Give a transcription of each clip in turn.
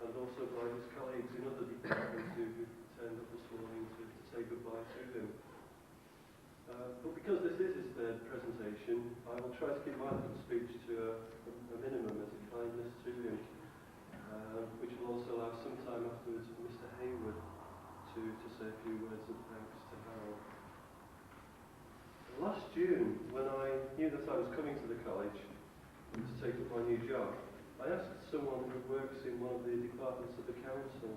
and also by his colleagues in other departments who turned up this morning to say goodbye to him. But because this is his third presentation, I will try to keep my little speech to a minimum as a kindness to him, which will also allow some time afterwards for Mr. Hayward to say a few words of thanks to Harold. Last June, when I knew that I was coming to the college to take up my new job, I asked someone who works in one of the departments of the council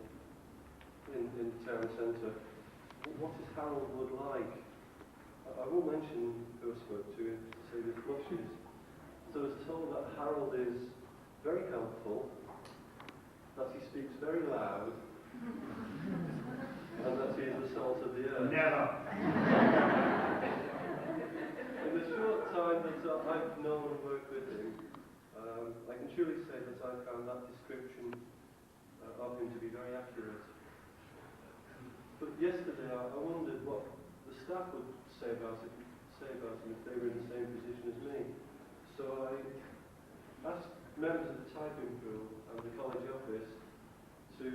in the town centre, what is Harold Wood like? I won't mention who I spoke to to save his blushes. So I was told that Harold is very helpful, that he speaks very loud, and that he is the salt of the earth. Never! In the short time that I've known and worked with him, I can truly say that I found that description of him to be very accurate. But yesterday I wondered what the staff would say about him if they were in the same position as me. So I asked members of the typing pool and the college office to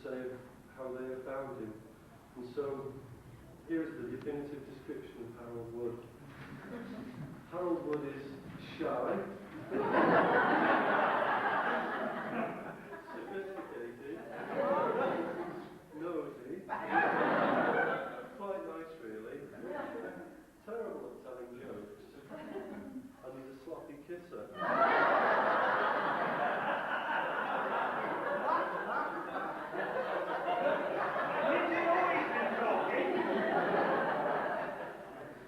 say how they have found him. And so, here's the definitive description of Harold Wood. Harold Wood is shy, sophisticated, nosy, quite nice really, terrible at telling jokes, and he's a sloppy kisser.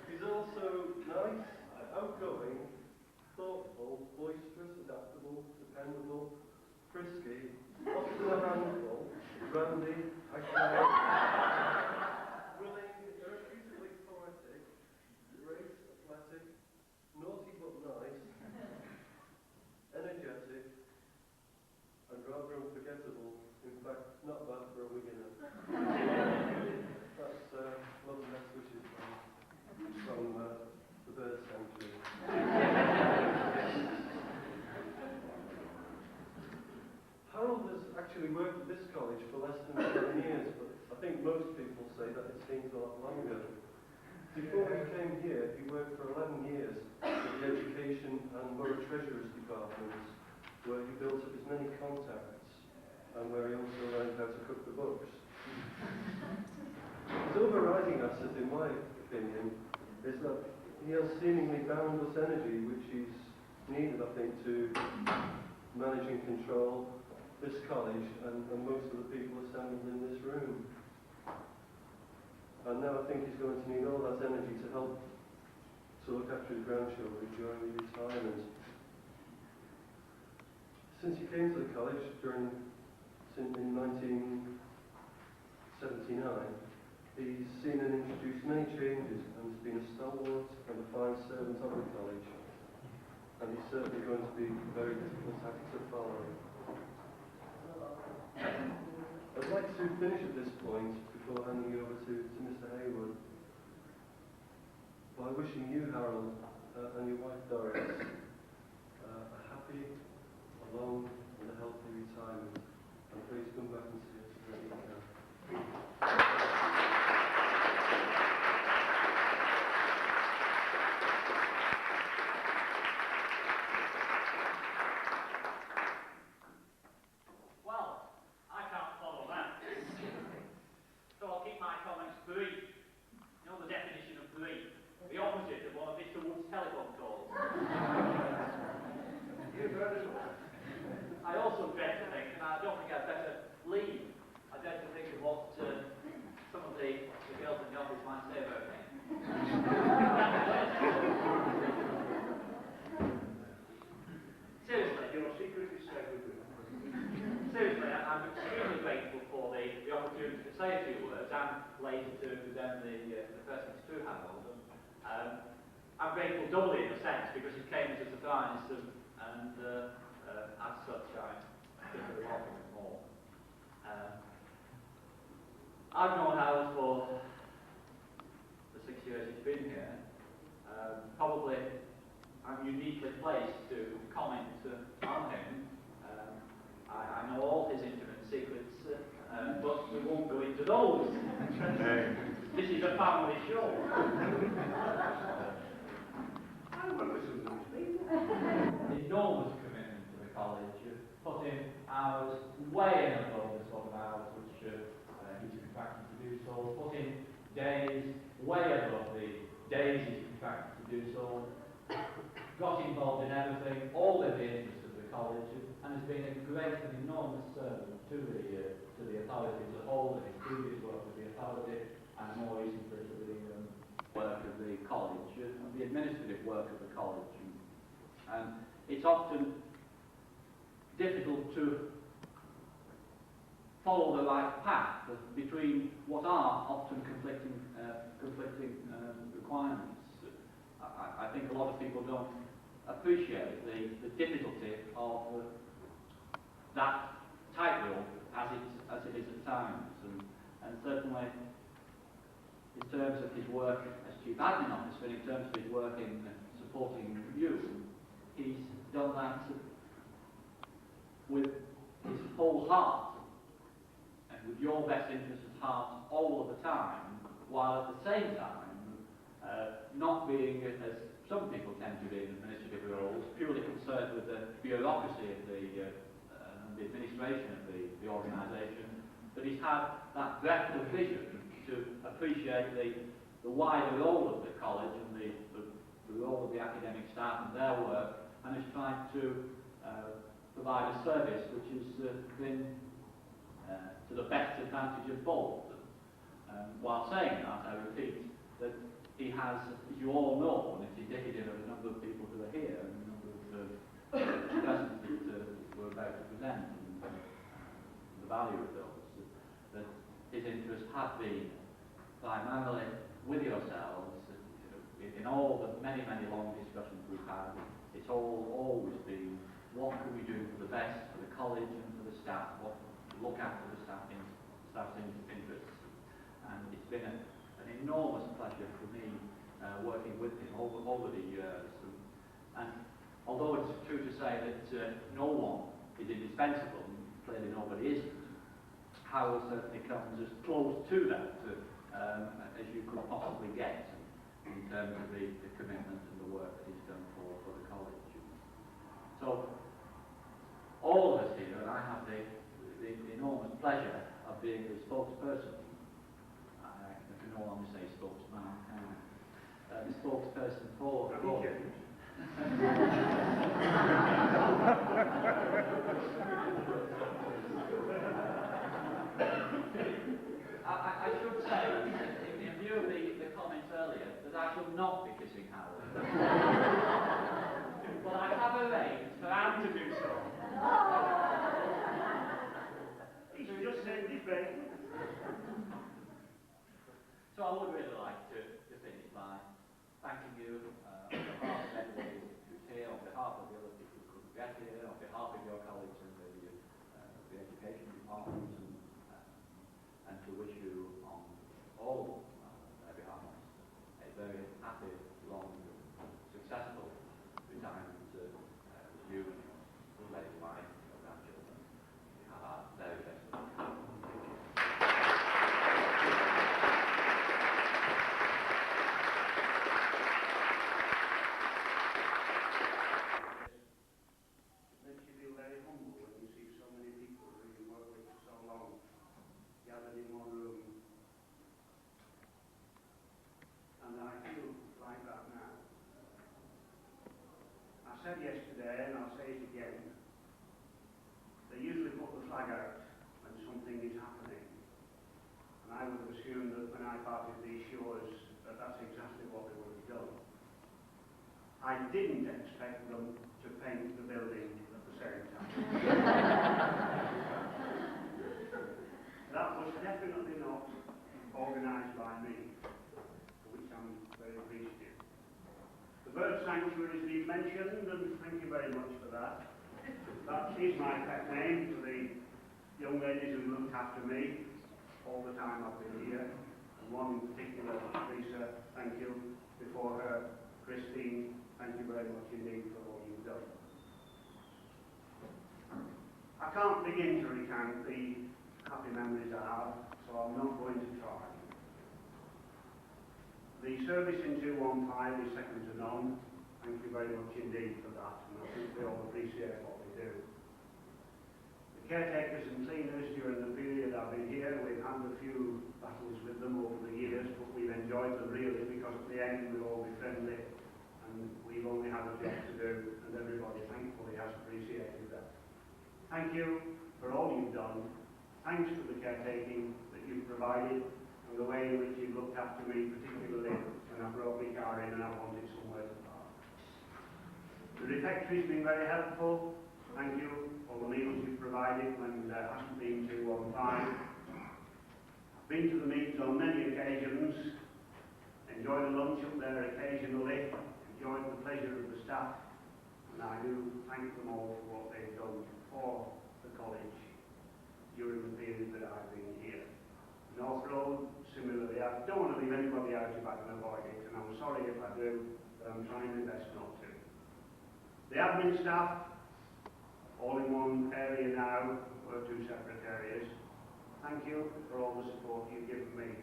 He's also nice, outgoing, thoughtful, boisterous, adaptable, dependable, frisky, often a handful, randy, academic, willing, irrefutably poetic, great, athletic, naughty but nice, energetic, and rather unforgettable. In fact, not bad for a beginner. That's love and best wishes from the bird sanctuary. Harold has actually worked at this college for less than 7 years, but I think most people say that it seems a lot longer. Before he came here, he worked for 11 years at the Education and Borough Treasurer's departments, where he built up his many contacts and where he also learned how to cook the books. His overriding asset, in my opinion, is that he has seemingly boundless energy, which is needed, I think, to manage and control this college and most of the people assembled in this room. And now I think he's going to need all that energy to help to look after his grandchildren during his retirement. Since he came to the college in 1979, he's seen and introduced many changes and has been a stalwart and a fine servant of the college. And he's certainly going to be a very difficult act to follow. I'd like to finish at this point before handing you over to Mr. Haywood by wishing you, Harold, and your wife Doris, a happy, a long and a healthy retirement. And please come back and see us when you can. I also dread to think, and I don't think I'd better leave, I dread to think of what some of the girls in the office might say about me. Seriously, your secret is safe with you. Seriously, I'm extremely grateful for the opportunity to say a few words and later to present the persons to Harold. I'm grateful doubly in a sense because it came as a surprise and as such I particularly welcome it more. I've known Harold for the 6 years he's been here. Probably I'm uniquely placed to comment on him. I know all his intimate secrets, but we won't go into those. This is a family show. Enormous commitment to the college, putting hours way above the sort of hours which he's contracted to do so, putting days way above the days he's contracted to do so, got involved in everything, all in the interest of the college, and has been a great and enormous servant to the authority as a whole, and his previous work with the authority, and more recently to the work of the college, and the administrative work of the college. And it's often difficult to follow the right path between what are often conflicting requirements. I think a lot of people don't appreciate the difficulty of that tightrope as it is at times, and certainly in terms of his work as Chief Admin Officer, in terms of his work in supporting you, he's done that with his whole heart and your best interests at heart all of the time, while at the same time not being, as some people tend to be in administrative roles, purely concerned with the bureaucracy of the administration of the organisation, but he's had that breadth of vision to appreciate the wider role of the college and the role of the academic staff and their work, and has tried to provide a service which has been to the best advantage of both. While saying that, I repeat that he has, as you all know, and it's indicative of a number of people who are here and a number of presents that we're about to present, and the value of those, that his interests have been primarily with yourselves. In all the many, many long discussions we've had, it's always been what can we do for the best for the college and for the staff, what look after the staff's interests. And it's been an enormous pleasure for me working with him over the years. And although it's true to say that no one is indispensable, and clearly nobody isn't, Howell certainly comes as close to that as you could possibly get in terms of the commitment and the work that he's done for the college. So, all of us here, and I have the enormous pleasure of being the spokesperson. I can no longer say spokesman, the spokesperson for the college. I should say, in view of the comments earlier, that I shall not be kissing Howard. But I have arranged for Anne to do so. He just said he's ready. So I would really like to finish by thanking you on behalf of everybody who's here, on behalf of the other people who couldn't get here, on behalf of your colleagues and the education department, and to wish you on all their behalf a very happy, long, successful retirement to you and your lady wife, your grandchildren. We have our very best of luck. Makes you feel very humble when you see so many people who you work with for so long gathered in one room. And I feel like that now. I said yesterday, and I'll say it again, they usually put the flag out when something is happening. And I would have assumed that when I parted these shores, that that's exactly what they would have done. I didn't expect them to paint the building at the same time. That was definitely not organised by me, for which I'm very appreciative. The bird sanctuary has been mentioned, and thank you very much for that. That is my pet name for the young ladies who looked after me all the time I've been here. And one in particular, Lisa, thank you. Before her, Christine, thank you very much indeed for all you've done. I can't begin to recount the happy memories I have, so I'm not going to try. The service in 215 is second to none. Thank you very much indeed for that, and I think we all appreciate what we do. The caretakers and cleaners during the period I've been here, we've had a few battles with them over the years, but we've enjoyed them really, because at the end we'll all be friendly, and we've only had a job to do, and everybody thankfully has appreciated that. Thank you for all you've done. Thanks for the caretaking that you've provided, and the way in which you've looked after me, particularly when I brought my car in and I wanted somewhere to park. The refectory's been very helpful. Thank you for the meals you've provided when there hasn't been 215. I've been to the meetings on many occasions, enjoyed the lunch up there occasionally, enjoyed the pleasure of the staff, and I do thank them all for what they've done for the college during the period that I've been here. North Road, similarly, I don't want to leave anybody out if I can avoid it, and I'm sorry if I do, but I'm trying my best not to. The admin staff, all in one area now, or two separate areas. Thank you for all the support you've given me,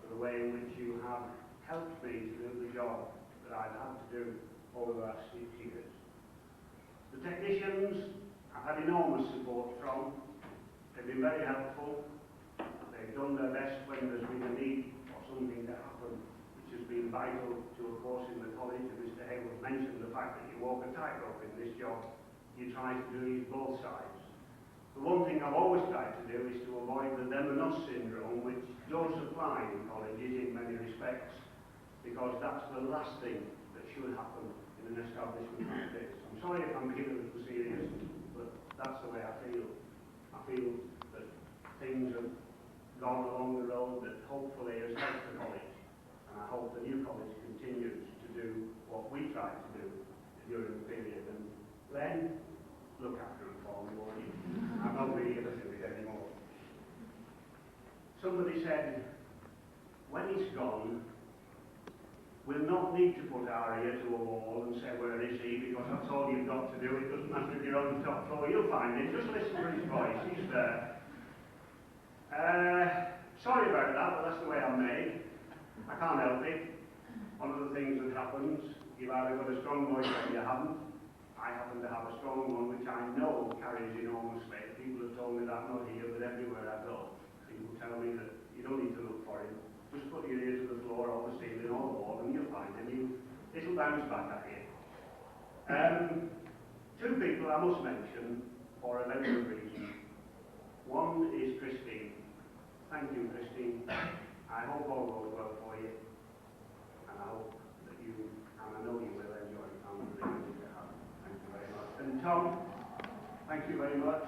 for the way in which you have helped me to do the job that I've had to do over the last 6 years. The technicians I've had enormous support from. They've been very helpful. They've done their best when there's been a need for something to happen, which has been vital to a course in the college. And Mr. Hayward mentioned the fact that you walk a tightrope in this job. You try to do both sides. The one thing I've always tried to do is to avoid the them and us syndrome, which does apply in colleges in many respects, because that's the last thing that should happen in an establishment like this. I'm sorry if I'm being a little serious, but that's the way I feel. I feel that things have gone along the road that hopefully has helped the college, and I hope the new college continues to do what we tried to do during the period. And Glenn, look after him for me, won't you? I'm not really able to do it anymore. Somebody said, when he's gone, we'll not need to put our ear to a wall and say, where is he? Because that's all you've got to do. It doesn't matter if you're on the top floor. You'll find him. Just listen for his voice. He's there. Sorry about that, but that's the way I'm made. I can't help it. One of the things that happens, you've either got a strong voice or you haven't. I happen to have a strong one, which I know carries enormous weight. People have told me that, not here, but everywhere I go. People tell me that you don't need to look for him. Just put your ear to the floor or the ceiling or the wall and you'll find him. It'll bounce back at you. Two people I must mention for a very good reason. One is Christine. Thank you, Christine. I hope all goes well for you. And I hope that you, and I know you will enjoy the time that you have. Thank you very much. And Tom, thank you very much.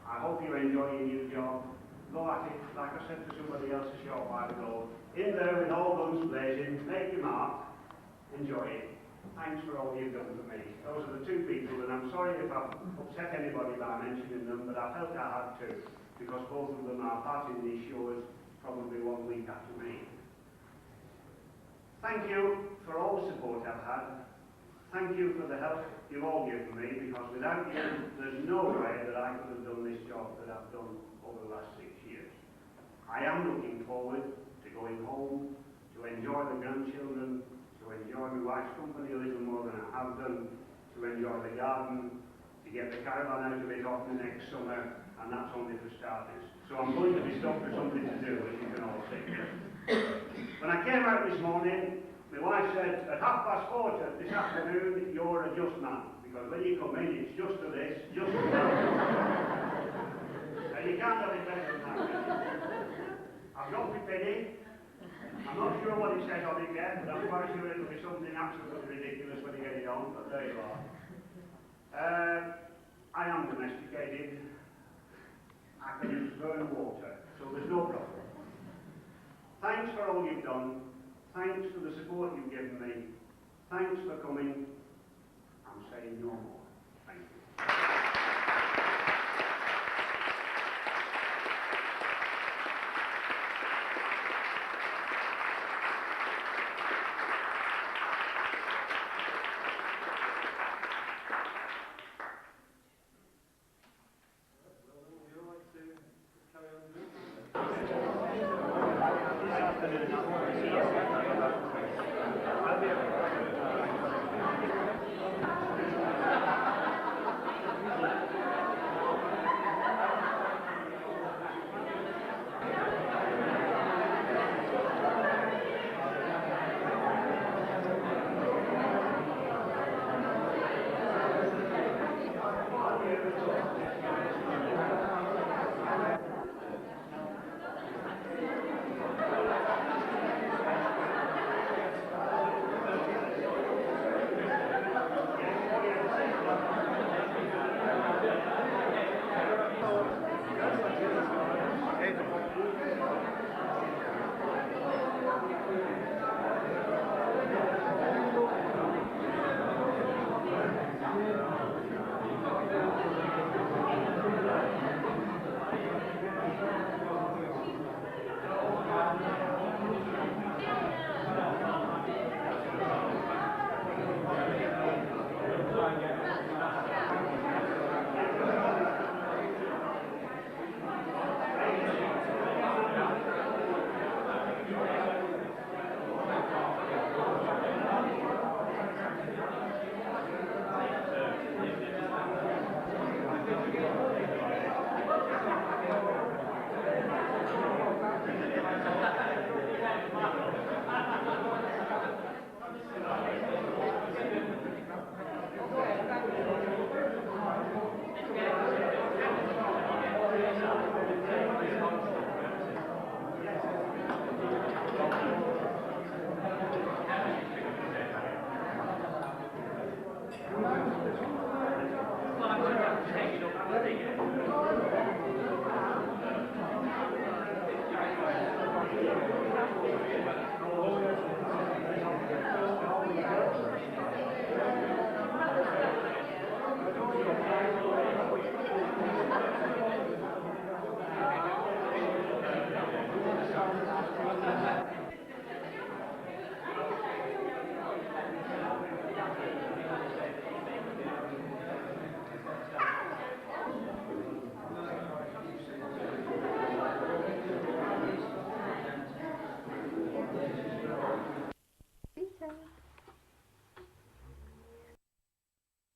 I hope you enjoy your new job. Go at it, like I said to somebody else a short while ago. In there with all guns blazing, make your mark, enjoy it. Thanks for all you've done for me. Those are the two people, and I'm sorry if I've upset anybody by mentioning them, but I felt I had to, because both of them are part in these shows, probably 1 week after me. Thank you for all the support I've had. Thank you for the help you've all given me, because without you, there's no way that I could have done this job that I've done over the last 6 years. I am looking forward to going home, to enjoy the grandchildren, to enjoy my wife's company a little more than I have done, to enjoy the garden, to get the caravan out of it off the next summer, and that's only for starters. So I'm going to be stopped for something to do, as you can all see. When I came out this morning, my wife said, at 4:30 this afternoon, you're a just man, because when you come in, it's just to this, just to that. And you can't have it better than that, can you? I've got my penny. I'm not sure what it says on it yet, but I'm quite sure it'll be something absolutely ridiculous when you get it on, but there you are. I am domesticated. I can burn water, so there's no problem. Thanks for all you've done. Thanks for the support you've given me. Thanks for coming. I'm saying no more. Thank you. Thank you.